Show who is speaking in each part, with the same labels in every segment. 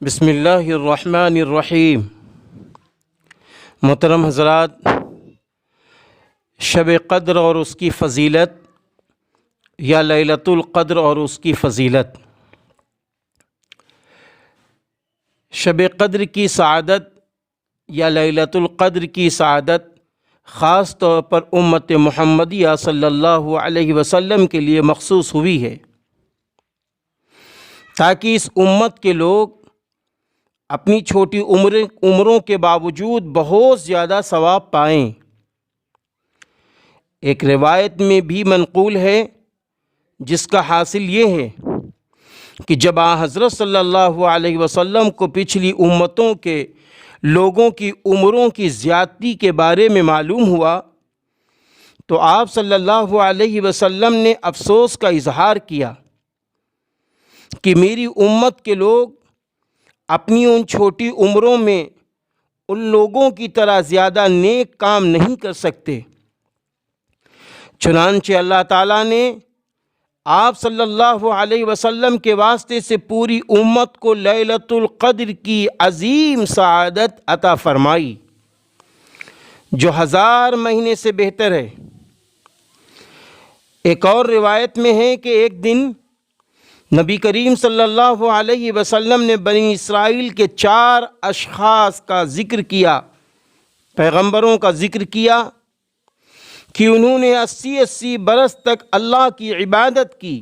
Speaker 1: بسم اللہ الرحمن الرحیم۔ محترم حضرات، شب قدر اور اس کی فضیلت یا لیلۃ القدر اور اس کی فضیلت۔ شب قدر کی سعادت یا لیلۃ القدر کی سعادت خاص طور پر امت محمدیہ صلی اللہ علیہ وسلم کے لیے مخصوص ہوئی ہے، تاکہ اس امت کے لوگ اپنی چھوٹی عمروں کے باوجود بہت زیادہ ثواب پائیں۔ ایک روایت میں بھی منقول ہے جس کا حاصل یہ ہے کہ جب حضرت صلی اللہ علیہ وسلم کو پچھلی امتوں کے لوگوں کی عمروں کی زیادتی کے بارے میں معلوم ہوا تو آپ صلی اللہ علیہ وسلم نے افسوس کا اظہار کیا کہ میری امت کے لوگ اپنی ان چھوٹی عمروں میں ان لوگوں کی طرح زیادہ نیک کام نہیں کر سکتے۔ چنانچہ اللہ تعالیٰ نے آپ صلی اللہ علیہ وسلم کے واسطے سے پوری امت کو لیلۃ القدر کی عظیم سعادت عطا فرمائی، جو 1000 مہینے سے بہتر ہے۔ ایک اور روایت میں ہے کہ ایک دن نبی کریم صلی اللہ علیہ وسلم نے بنی اسرائیل کے 4 اشخاص کا ذکر کیا، پیغمبروں کا ذکر کیا کہ انہوں نے 80 برس تک اللہ کی عبادت کی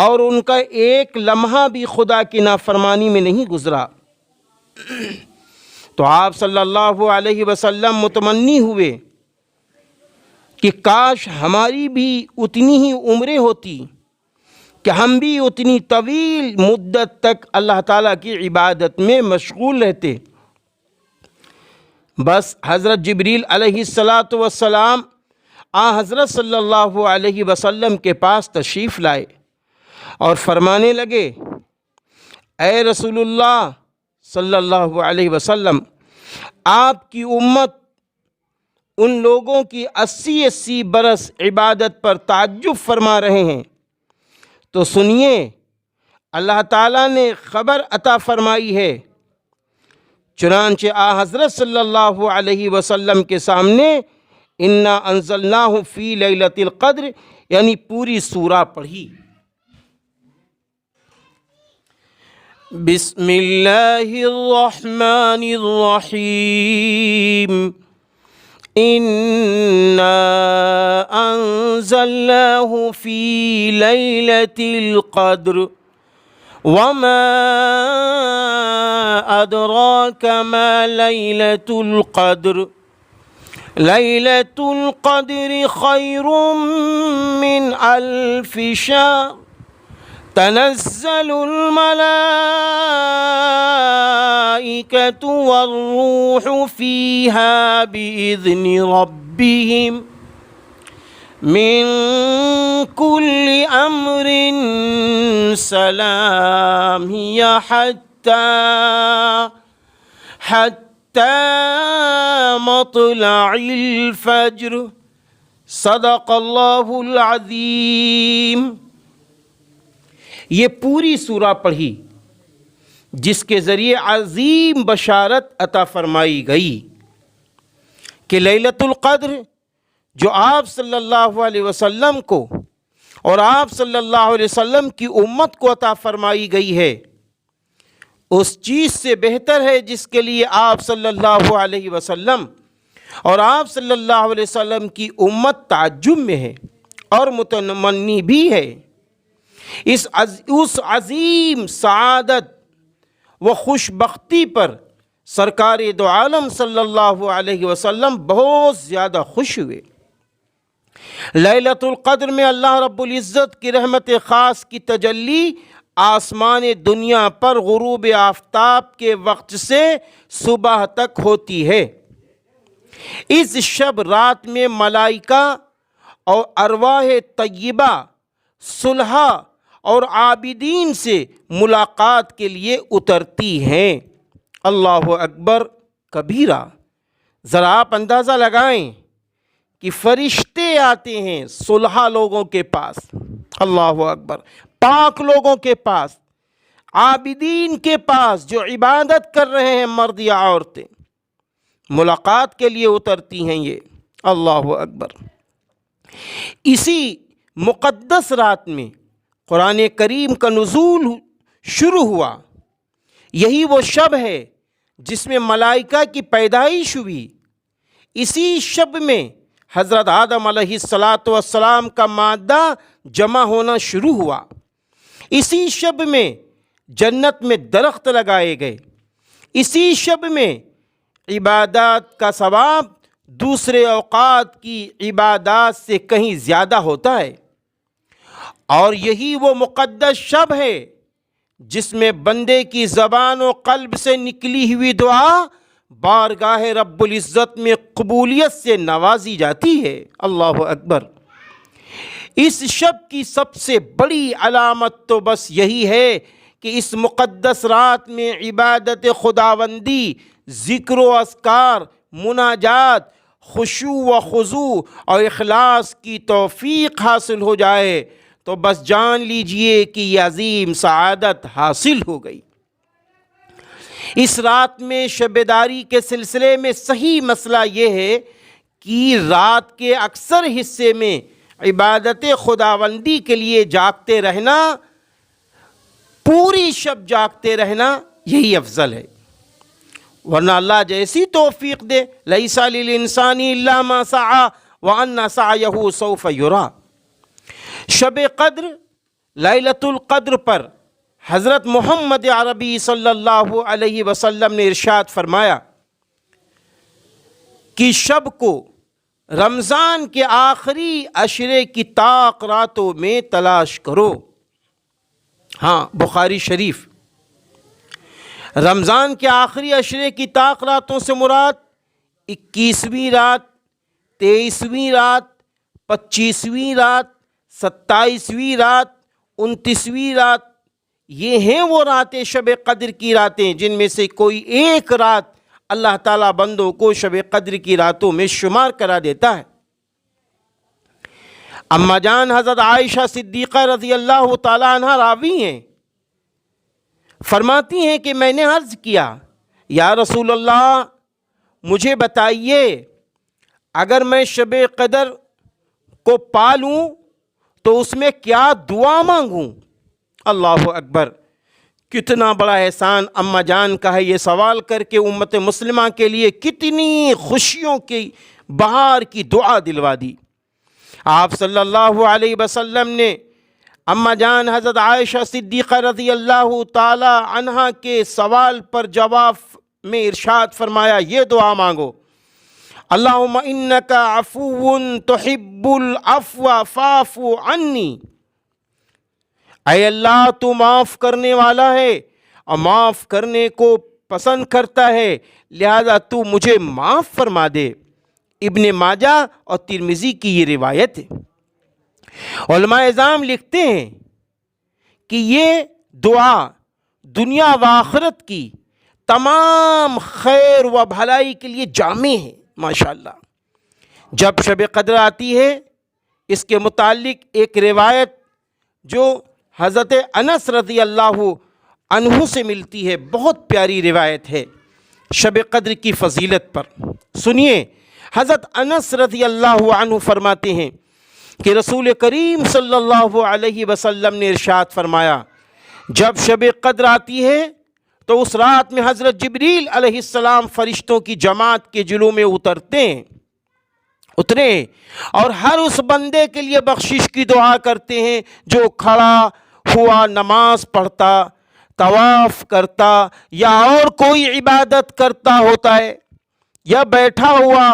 Speaker 1: اور ان کا ایک لمحہ بھی خدا کی نافرمانی میں نہیں گزرا۔ تو آپ صلی اللہ علیہ وسلم متمنی ہوئے کہ کاش ہماری بھی اتنی ہی عمریں ہوتی کہ ہم بھی اتنی طویل مدت تک اللہ تعالیٰ کی عبادت میں مشغول رہتے۔ بس حضرت جبریل علیہ السلام حضرت صلی اللہ علیہ وسلم کے پاس تشریف لائے اور فرمانے لگے، اے رسول اللہ صلی اللہ علیہ وسلم، آپ کی امت ان لوگوں کی 80 برس عبادت پر تعجب فرما رہے ہیں، تو سنیے اللہ تعالیٰ نے خبر عطا فرمائی ہے۔ چنانچہ حضرت صلی اللہ علیہ وسلم کے سامنے انا انزلناہ فی لیلۃ القدر یعنی پوری سورہ پڑھی۔ بسم اللہ الرحمن الرحیم، انا انزلناہ فی لیلۃ القدر وما ادراک ما لیلۃ القدر لیلۃ القدر خیر من 1000 شہر تنزل الملائکۃ والروح فیہا بإذن ربہم من کل امر سلام ہی حتی مطلع الفجر۔ صدق اللہ العظیم۔ یہ پوری سورہ پڑھی جس کے ذریعے عظیم بشارت عطا فرمائی گئی کہ لیلۃ القدر جو آپ صلی اللہ علیہ وسلم کو اور آپ صلی اللہ علیہ وسلم کی امت کو عطا فرمائی گئی ہے، اس چیز سے بہتر ہے جس کے لیے آپ صلی اللہ علیہ وسلم اور آپ صلی اللہ علیہ وسلم کی امت تعجب میں ہے اور متمنی بھی ہے۔ اس عظیم سعادت و خوش بختی پر سرکار دو عالم صلی اللہ علیہ وسلم بہت زیادہ خوش ہوئے۔ لیلۃ القدر میں اللہ رب العزت کی رحمت خاص کی تجلی آسمان دنیا پر غروب آفتاب کے وقت سے صبح تک ہوتی ہے۔ اس شب رات میں ملائکہ اور ارواح طیبہ صلحاء اور عابدین سے ملاقات کے لیے اترتی ہیں۔ اللہ اکبر کبیرہ۔ ذرا آپ اندازہ لگائیں کہ فرشتے آتے ہیں صلحاء لوگوں کے پاس، اللہ اکبر، پاک لوگوں کے پاس، عابدین کے پاس جو عبادت کر رہے ہیں مرد یا عورتیں، ملاقات کے لیے اترتی ہیں یہ۔ اللہ اکبر۔ اسی مقدس رات میں قرآن کریم کا نزول شروع ہوا۔ یہی وہ شب ہے جس میں ملائکہ کی پیدائش ہوئی۔ اسی شب میں حضرت آدم علیہ السلام کا مادہ جمع ہونا شروع ہوا۔ اسی شب میں جنت میں درخت لگائے گئے۔ اسی شب میں عبادات کا ثواب دوسرے اوقات کی عبادات سے کہیں زیادہ ہوتا ہے۔ اور یہی وہ مقدس شب ہے جس میں بندے کی زبان و قلب سے نکلی ہوئی دعا بارگاہ رب العزت میں قبولیت سے نوازی جاتی ہے۔ اللہ اکبر۔ اس شب کی سب سے بڑی علامت تو بس یہی ہے کہ اس مقدس رات میں عبادت خداوندی، ذکر و اذکار، مناجات، خشوع و خضوع اور اخلاص کی توفیق حاصل ہو جائے تو بس جان لیجئے کہ یہ عظیم سعادت حاصل ہو گئی۔ اس رات میں شب داری کے سلسلے میں صحیح مسئلہ یہ ہے کہ رات کے اکثر حصے میں عبادت خداوندی کے لیے جاگتے رہنا، پوری شب جاگتے رہنا یہی افضل ہے، ورنہ اللہ جیسی توفیق دے، لیس للانسان الا ما سعی وان سعیہ سوف یری۔ شب قدر، لیلۃ القدر پر حضرت محمد عربی صلی اللہ علیہ وسلم نے ارشاد فرمایا کہ شب کو رمضان کے آخری عشرے کی طاق راتوں میں تلاش کرو۔ ہاں، بخاری شریف۔ رمضان کے آخری عشرے کی طاق راتوں سے مراد 21ویں رات، 23ویں رات، 25ویں رات، 27ویں رات، 29ویں رات، یہ ہیں وہ راتیں شب قدر کی راتیں جن میں سے کوئی ایک رات اللہ تعالیٰ بندوں کو شب قدر کی راتوں میں شمار کرا دیتا ہے۔ اما جان حضرت عائشہ صدیقہ رضی اللہ تعالیٰ عنہ راوی ہیں، فرماتی ہیں کہ میں نے عرض کیا، یا رسول اللہ مجھے بتائیے اگر میں شب قدر کو پالوں تو اس میں کیا دعا مانگوں؟ اللہ اکبر، کتنا بڑا احسان اما جان کا ہے یہ سوال کر کے امت مسلمہ کے لیے کتنی خوشیوں کی بہار کی دعا دلوا دی۔ آپ صلی اللہ علیہ وسلم نے اما جان حضرت عائشہ صدیقہ رضی اللہ تعالی عنہا کے سوال پر جواب میں ارشاد فرمایا، یہ دعا مانگو، اللہم انک عفو تحب العفو فاعف عنی، اے اللہ تو معاف کرنے والا ہے اور معاف کرنے کو پسند کرتا ہے، لہذا تو مجھے معاف فرما دے۔ ابن ماجہ اور ترمذی کی یہ روایت ہے۔ علماء اعظام لکھتے ہیں کہ یہ دعا دنیا و آخرت کی تمام خیر و بھلائی کے لیے جامع ہے۔ ماشاءاللہ، جب شب قدر آتی ہے اس کے متعلق ایک روایت جو حضرت انس رضی اللہ عنہ سے ملتی ہے، بہت پیاری روایت ہے شب قدر کی فضیلت پر۔ سنیے، حضرت انس رضی اللہ عنہ فرماتے ہیں کہ رسول کریم صلی اللہ علیہ وسلم نے ارشاد فرمایا، جب شب قدر آتی ہے تو اس رات میں حضرت جبریل علیہ السلام فرشتوں کی جماعت کے جلووں میں اترے اور ہر اس بندے کے لیے بخشش کی دعا کرتے ہیں جو کھڑا ہوا نماز پڑھتا، طواف کرتا یا اور کوئی عبادت کرتا ہوتا ہے، یا بیٹھا ہوا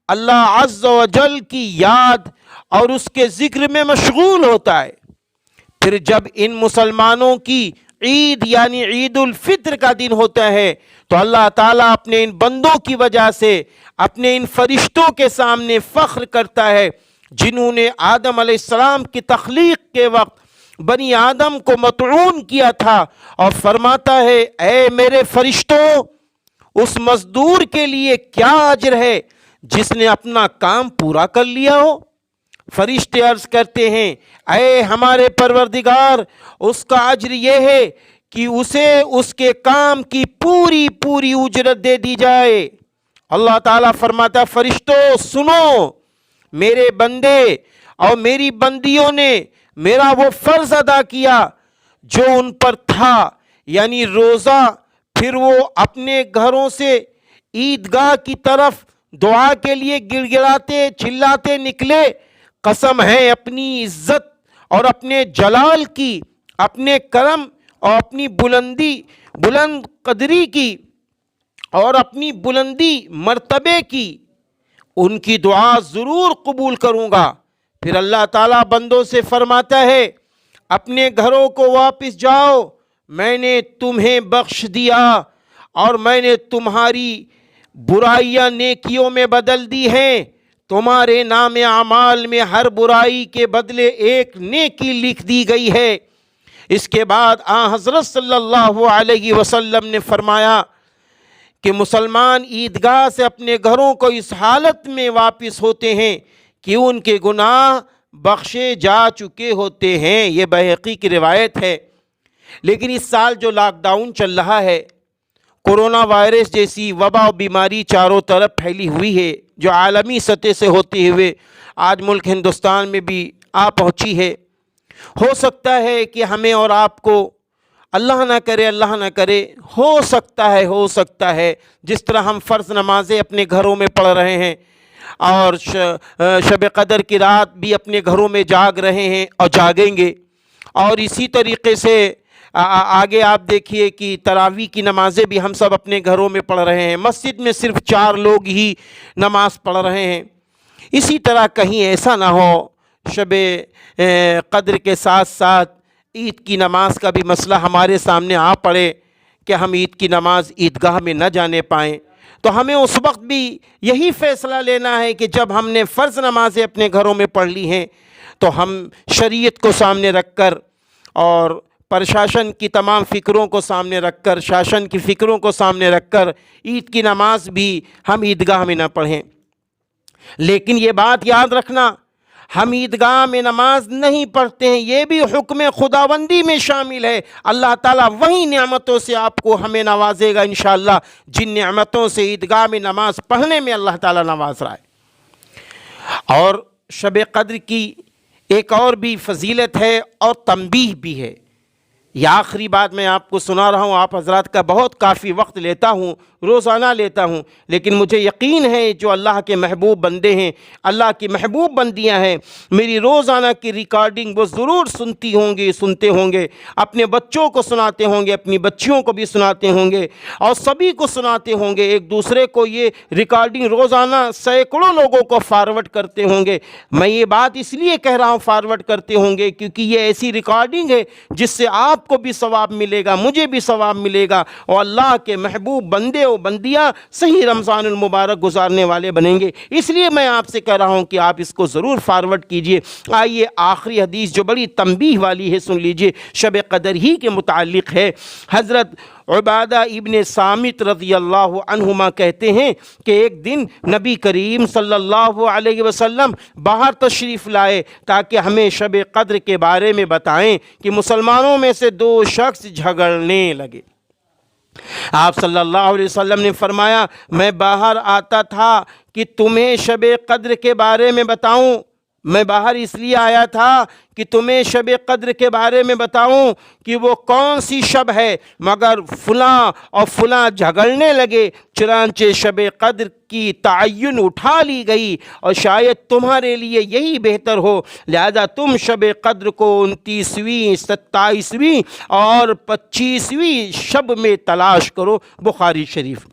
Speaker 1: اللہ عز و جل کی یاد اور اس کے ذکر میں مشغول ہوتا ہے۔ پھر جب ان مسلمانوں کی عید یعنی عید الفطر کا دن ہوتا ہے تو اللہ تعالیٰ اپنے ان بندوں کی وجہ سے اپنے ان فرشتوں کے سامنے فخر کرتا ہے جنہوں نے آدم علیہ السلام کی تخلیق کے وقت بنی آدم کو مطعون کیا تھا، اور فرماتا ہے، اے میرے فرشتوں، اس مزدور کے لیے کیا اجر ہے جس نے اپنا کام پورا کر لیا ہو؟ فرشتے عرض کرتے ہیں، اے ہمارے پروردگار، اس کا اجر یہ ہے کہ اسے اس کے کام کی پوری پوری اجرت دے دی جائے۔ اللہ تعالیٰ فرماتا فرشتوں سنو، میرے بندے اور میری بندیوں نے میرا وہ فرض ادا کیا جو ان پر تھا، یعنی روزہ، پھر وہ اپنے گھروں سے عیدگاہ کی طرف دعا کے لیے گڑ گڑاتے چلاتے نکلے۔ قسم ہے اپنی عزت اور اپنے جلال کی، اپنے کرم اور اپنی بلند قدری کی اور اپنی بلندی مرتبے کی، ان کی دعا ضرور قبول کروں گا۔ پھر اللہ تعالیٰ بندوں سے فرماتا ہے اپنے گھروں کو واپس جاؤ، میں نے تمہیں بخش دیا اور میں نے تمہاری برائیاں نیکیوں میں بدل دی ہیں، تمہارے نام اعمال میں ہر برائی کے بدلے ایک نیکی لکھ دی گئی ہے۔ اس کے بعد حضرت صلی اللہ علیہ وسلم نے فرمایا کہ مسلمان عیدگاہ سے اپنے گھروں کو اس حالت میں واپس ہوتے ہیں کہ ان کے گناہ بخشے جا چکے ہوتے ہیں۔ یہ بحقی کی روایت ہے۔ لیکن اس سال جو لاک ڈاؤن چل رہا ہے، کورونا وائرس جیسی وبا و بیماری چاروں طرف پھیلی ہوئی ہے، جو عالمی سطح سے ہوتے ہوئے آج ملک ہندوستان میں بھی آ پہنچی ہے، ہو سکتا ہے کہ ہمیں اور آپ کو اللہ نہ کرے ہو سکتا ہے جس طرح ہم فرض نمازیں اپنے گھروں میں پڑھ رہے ہیں اور شب قدر کی رات بھی اپنے گھروں میں جاگ رہے ہیں اور جاگیں گے، اور اسی طریقے سے آگے آپ دیکھیے کہ تراویح کی نمازیں بھی ہم سب اپنے گھروں میں پڑھ رہے ہیں، مسجد میں صرف 4 لوگ ہی نماز پڑھ رہے ہیں۔ اسی طرح کہیں ایسا نہ ہو شب قدر کے ساتھ ساتھ عید کی نماز کا بھی مسئلہ ہمارے سامنے آ پڑے کہ ہم عید کی نماز عیدگاہ میں نہ جانے پائیں، تو ہمیں اس وقت بھی یہی فیصلہ لینا ہے کہ جب ہم نے فرض نمازیں اپنے گھروں میں پڑھ لی ہیں تو ہم شریعت کو سامنے رکھ کر اور پرشاسن کی تمام فکروں کو سامنے رکھ کر، شاسن کی فکروں کو سامنے رکھ کر عید کی نماز بھی ہم عیدگاہ میں نہ پڑھیں۔ لیکن یہ بات یاد رکھنا، ہم عیدگاہ میں نماز نہیں پڑھتے ہیں، یہ بھی حکم خداوندی میں شامل ہے۔ اللہ تعالیٰ وہی نعمتوں سے آپ کو ہمیں نوازے گا انشاءاللہ جن نعمتوں سے عیدگاہ میں نماز پڑھنے میں اللہ تعالیٰ نواز رہا ہے۔ اور شب قدر کی ایک اور بھی فضیلت ہے اور تنبیہ بھی ہے۔ یہ آخری بات میں آپ کو سنا رہا ہوں، آپ حضرات کا بہت کافی وقت لیتا ہوں، روزانہ لیتا ہوں، لیکن مجھے یقین ہے جو اللہ کے محبوب بندے ہیں، اللہ کی محبوب بندیاں ہیں، میری روزانہ کی ریکارڈنگ وہ ضرور سنتے ہوں گے، اپنے بچوں کو سناتے ہوں گے، اپنی بچیوں کو بھی سناتے ہوں گے اور سبھی کو سناتے ہوں گے، ایک دوسرے کو یہ ریکارڈنگ روزانہ سینکڑوں لوگوں کو فارورڈ کرتے ہوں گے۔ میں یہ بات اس لیے کہہ رہا ہوں فارورڈ کرتے ہوں گے کیونکہ یہ ایسی ریکارڈنگ ہے جس سے آپ کو بھی ثواب ملے گا، مجھے بھی ثواب ملے گا، اور اللہ کے محبوب بندے و بندیاں صحیح رمضان المبارک گزارنے والے بنیں گے۔ اس لیے میں آپ سے کہہ رہا ہوں کہ آپ اس کو ضرور فارورڈ کیجئے۔ آئیے آخری حدیث جو بڑی تنبیہ والی ہے سن لیجئے، شب قدر ہی کے متعلق ہے۔ حضرت عبادہ ابن صامت رضی اللہ عنہما کہتے ہیں کہ ایک دن نبی کریم صلی اللہ علیہ وسلم باہر تشریف لائے تاکہ ہمیں شب قدر کے بارے میں بتائیں کہ مسلمانوں میں سے 2 شخص جھگڑنے لگے۔ آپ صلی اللہ علیہ وسلم نے فرمایا میں باہر آتا تھا کہ تمہیں شب قدر کے بارے میں بتاؤں، میں باہر اس لیے آیا تھا کہ تمہیں شب قدر کے بارے میں بتاؤں کہ وہ کون سی شب ہے، مگر فلاں اور فلاں جھگڑنے لگے، چنانچہ شب قدر کی تعین اٹھا لی گئی اور شاید تمہارے لیے یہی بہتر ہو، لہذا تم شب قدر کو 29ویں، 27ویں اور 25ویں شب میں تلاش کرو۔ بخاری شریف۔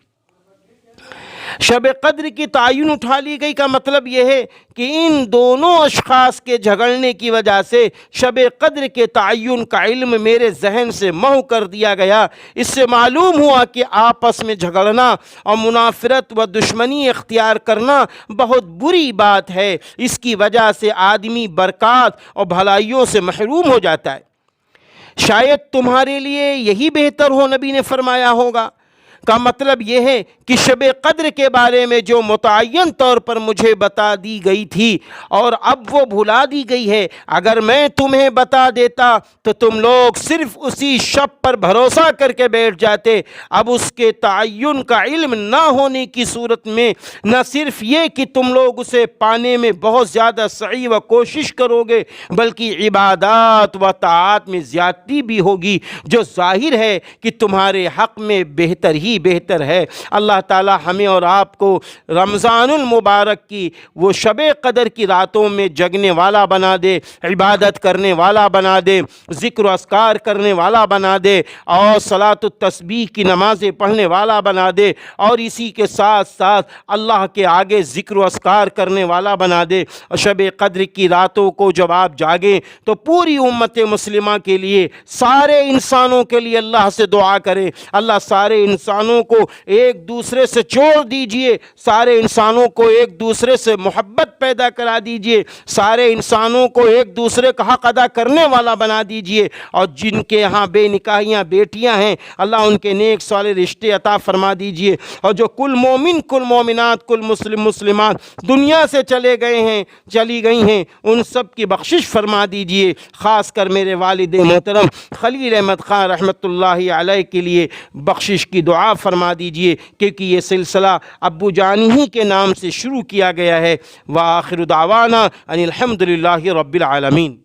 Speaker 1: شب قدر کی تعین اٹھا لی گئی کا مطلب یہ ہے کہ ان دونوں اشخاص کے جھگڑنے کی وجہ سے شب قدر کے تعین کا علم میرے ذہن سے محو کر دیا گیا۔ اس سے معلوم ہوا کہ آپس میں جھگڑنا اور منافرت و دشمنی اختیار کرنا بہت بری بات ہے، اس کی وجہ سے آدمی برکات اور بھلائیوں سے محروم ہو جاتا ہے۔ شاید تمہارے لیے یہی بہتر ہو، نبی نے فرمایا ہوگا، کا مطلب یہ ہے کہ شب قدر کے بارے میں جو متعین طور پر مجھے بتا دی گئی تھی اور اب وہ بھلا دی گئی ہے، اگر میں تمہیں بتا دیتا تو تم لوگ صرف اسی شب پر بھروسہ کر کے بیٹھ جاتے۔ اب اس کے تعین کا علم نہ ہونے کی صورت میں نہ صرف یہ کہ تم لوگ اسے پانے میں بہت زیادہ سعی و کوشش کرو گے، بلکہ عبادات و طاعات میں زیادتی بھی ہوگی، جو ظاہر ہے کہ تمہارے حق میں بہتر ہی بہتر ہے۔ اللہ تعالی ہمیں اور آپ کو رمضان المبارک کی وہ شب قدر کی راتوں میں جگنے والا بنا دے، عبادت کرنے والا بنا دے، ذکر و اذکار کرنے والا بنا دے، اور صلاۃ التسبیح کی نمازیں پڑھنے والا بنا دے، اور اسی کے ساتھ ساتھ اللہ کے آگے ذکر و اذکار کرنے والا بنا دے۔ شب قدر کی راتوں کو جب آپ جاگیں تو پوری امت مسلمہ کے لیے، سارے انسانوں کے لیے اللہ سے دعا کریں، اللہ سارے انسانوں کو ایک دوسرے سے جوڑ دیجئے، سارے انسانوں کو ایک دوسرے سے محبت پیدا کرا دیجئے، سارے انسانوں کو ایک دوسرے کا حق ادا کرنے والا بنا دیجئے، اور جن کے ہاں بے نکاحیاں بیٹیاں ہیں اللہ ان کے نیک صالح رشتے عطا فرما دیجئے، اور جو کل مومن، کل مومنات، کل مسلم مسلمات دنیا سے چلے گئے ہیں، چلی گئی ہیں، ان سب کی بخشش فرما دیجئے۔ خاص کر میرے والد محترم خلیل احمد خان رحمۃ اللہ علیہ کے لیے بخشش کی دعا فرما دیجئے، کیونکہ یہ سلسلہ ابو جانی ہی کے نام سے شروع کیا گیا ہے۔ وآخر دعوانا ان الحمد للہ رب العالمین۔